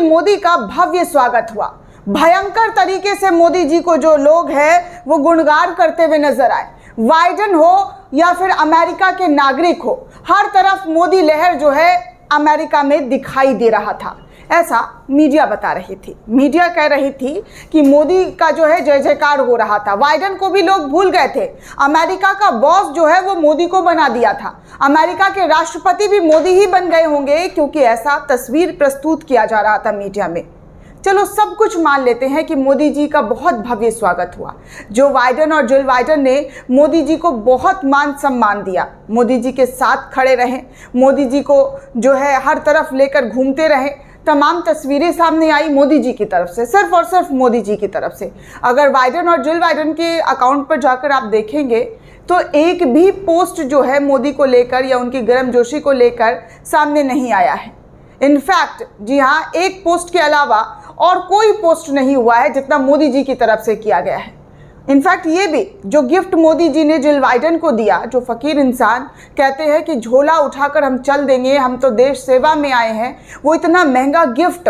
मोदी का भव्य स्वागत हुआ। भयंकर तरीके से मोदी जी को जो लोग हैं वो गुणगान करते हुए नजर आए। बाइडेन हो या फिर अमेरिका के नागरिक हो, हर तरफ मोदी लहर जो है अमेरिका में दिखाई दे रहा था, ऐसा मीडिया बता रही थी। मीडिया कह रही थी कि मोदी का जो है जय जयकार हो रहा था। बाइडेन को भी लोग भूल गए थे। अमेरिका का बॉस जो है वो मोदी को बना दिया था। अमेरिका के राष्ट्रपति भी मोदी ही बन गए होंगे, क्योंकि ऐसा तस्वीर प्रस्तुत किया जा रहा था मीडिया में। चलो सब कुछ मान लेते हैं कि मोदी जी का बहुत भव्य स्वागत हुआ। जो बाइडेन और जिल बाइडेन ने मोदी जी को बहुत मान सम्मान दिया, मोदी जी के साथ खड़े रहे, मोदी जी को जो है हर तरफ लेकर घूमते रहे। तमाम तस्वीरें सामने आई मोदी जी की तरफ से, सिर्फ और सिर्फ मोदी जी की तरफ से। अगर बाइडेन और जिल बाइडेन के अकाउंट पर जाकर आप देखेंगे तो एक भी पोस्ट जो है मोदी को लेकर या उनकी गर्मजोशी को लेकर सामने नहीं आया है। इनफैक्ट जी हाँ, एक पोस्ट के अलावा और कोई पोस्ट नहीं हुआ है जितना मोदी जी की तरफ से किया गया है। इनफैक्ट ये भी जो गिफ्ट मोदी जी ने जिल बाइडेन को दिया, जो फकीर इंसान कहते हैं कि झोला उठाकर हम चल देंगे, हम तो देश सेवा में आए हैं, वो इतना महंगा गिफ्ट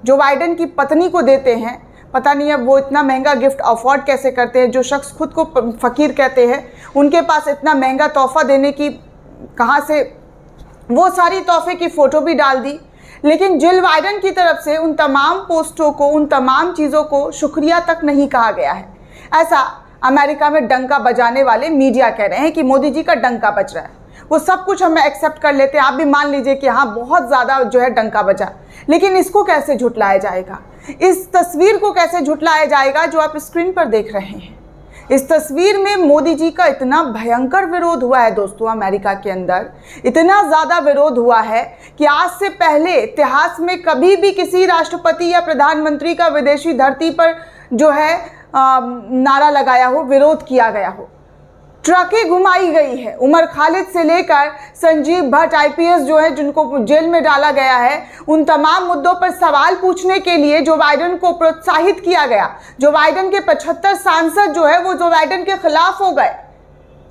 जो बाइडेन की पत्नी को देते हैं, पता नहीं अब वो इतना महंगा गिफ्ट अफोर्ड कैसे करते हैं। जो शख्स खुद को फकीर कहते हैं, उनके पास इतना महंगा तोहफा देने की कहाँ से, वो सारी तोहफे की फ़ोटो भी डाल दी। लेकिन जिल बाइडेन की तरफ से उन तमाम पोस्टों को, उन तमाम चीज़ों को शुक्रिया तक नहीं कहा गया है। ऐसा अमेरिका में डंका बजाने वाले मीडिया कह रहे हैं कि मोदी जी का डंका बज रहा है। वो सब कुछ हम एक्सेप्ट कर लेते हैं, आप भी मान लीजिए कि हाँ बहुत ज़्यादा जो है डंका बजा, लेकिन इसको कैसे झुटलाया जाएगा, इस तस्वीर को कैसे झुटलाया जाएगा जो आप स्क्रीन पर देख रहे हैं। इस तस्वीर में मोदी जी का इतना भयंकर विरोध हुआ है दोस्तों, अमेरिका के अंदर इतना ज़्यादा विरोध हुआ है कि आज से पहले इतिहास में कभी भी किसी राष्ट्रपति या प्रधानमंत्री का विदेशी धरती पर जो है नारा लगाया हो, विरोध किया गया हो। ट्रकें घुमाई गई है। उमर खालिद से लेकर संजीव भट्ट आईपीएस जो है, जिनको जेल में डाला गया है, उन तमाम मुद्दों पर सवाल पूछने के लिए जो बाइडेन को प्रोत्साहित किया गया। जो बाइडेन के 75 सांसद जो है वो जो बाइडेन के खिलाफ हो गए,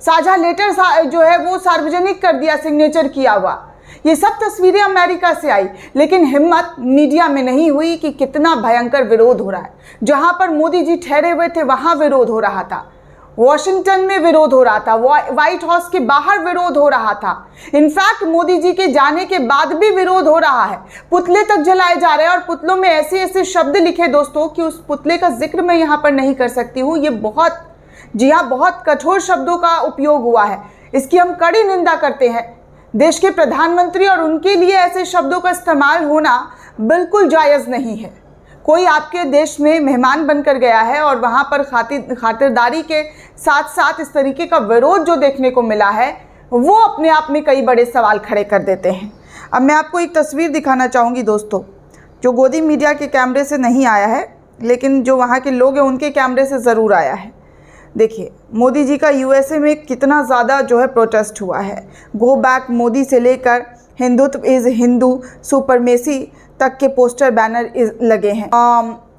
साझा लेटर जो है वो सार्वजनिक कर दिया, सिग्नेचर किया हुआ। ये सब तस्वीरें अमेरिका से आई, लेकिन हिम्मत मीडिया में नहीं हुई कि कितना भयंकर विरोध हो रहा है। जहां पर मोदी जी ठहरे हुए थे वहां विरोध हो रहा था, वॉशिंगटन में विरोध हो रहा था, व्हाइट हाउस के बाहर विरोध हो रहा था। इनफैक्ट मोदी जी के जाने के बाद भी विरोध हो रहा है। पुतले तक जलाए जा रहे हैं और पुतलों में ऐसे ऐसे शब्द लिखे दोस्तों कि उस पुतले का जिक्र मैं यहाँ पर नहीं कर सकती हूँ। ये बहुत, जी हाँ, बहुत कठोर शब्दों का उपयोग हुआ है। इसकी हम कड़ी निंदा करते हैं। देश के प्रधानमंत्री और उनके लिए ऐसे शब्दों का इस्तेमाल होना बिल्कुल जायज़ नहीं है। कोई आपके देश में मेहमान बनकर गया है और वहाँ पर खातिरदारी के साथ साथ इस तरीके का विरोध जो देखने को मिला है, वो अपने आप में कई बड़े सवाल खड़े कर देते हैं। अब मैं आपको एक तस्वीर दिखाना चाहूँगी दोस्तों, जो गोदी मीडिया के कैमरे से नहीं आया है, लेकिन जो वहाँ के लोग हैं उनके कैमरे से ज़रूर आया है। देखिए मोदी जी का यूएसए में कितना ज़्यादा जो है प्रोटेस्ट हुआ है। गो बैक मोदी से लेकर हिंदुत्व इज़ हिंदू सुपरमेसी तक के पोस्टर बैनर लगे हैं।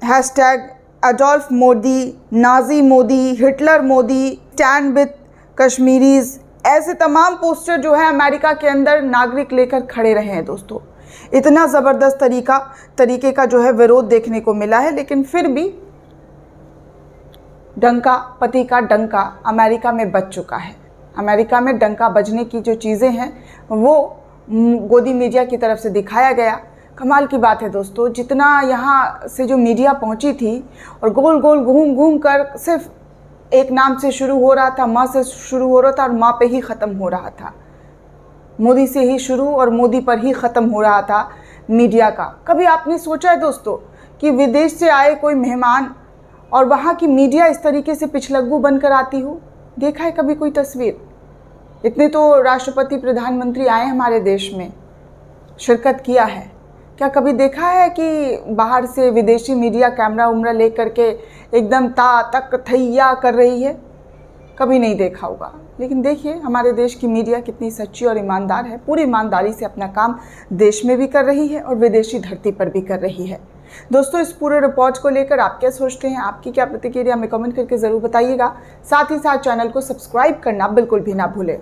Hashtag Adolf Modi, Nazi Modi, Hitler Modi, stand with Kashmiris, ऐसे तमाम पोस्टर जो है अमेरिका के अंदर नागरिक लेकर खड़े रहे हैं दोस्तों। इतना ज़बरदस्त तरीके का जो है विरोध देखने को मिला है, लेकिन फिर भी डंका, पति का डंका अमेरिका में बज चुका है। अमेरिका में डंका बजने की जो चीज़ें हैं वो गोदी मीडिया की तरफ से दिखाया गया। कमाल की बात है दोस्तों, जितना यहाँ से जो मीडिया पहुँची थी और गोल गोल घूम घूम कर सिर्फ एक नाम से शुरू हो रहा था, माँ से शुरू हो रहा था और माँ पे ही ख़त्म हो रहा था। मोदी से ही शुरू और मोदी पर ही ख़त्म हो रहा था मीडिया का। कभी आपने सोचा है दोस्तों कि विदेश से आए कोई मेहमान और वहाँ की मीडिया इस तरीके से पिछलग्गू बनकर आती हो? देखा है कभी कोई तस्वीर? इतने तो राष्ट्रपति प्रधानमंत्री आए हमारे देश में, शिरकत किया है, क्या कभी देखा है कि बाहर से विदेशी मीडिया कैमरा उमरा ले करके एकदम ता तक थैया कर रही है? कभी नहीं देखा होगा। लेकिन देखिए हमारे देश की मीडिया कितनी सच्ची और ईमानदार है, पूरी ईमानदारी से अपना काम देश में भी कर रही है और विदेशी धरती पर भी कर रही है। दोस्तों इस पूरे रिपोर्ट को लेकर आप क्या सोचते हैं, आपकी क्या प्रतिक्रिया हमें कमेंट करके ज़रूर बताइएगा। साथ ही साथ चैनल को सब्सक्राइब करना बिल्कुल भी ना भूलें।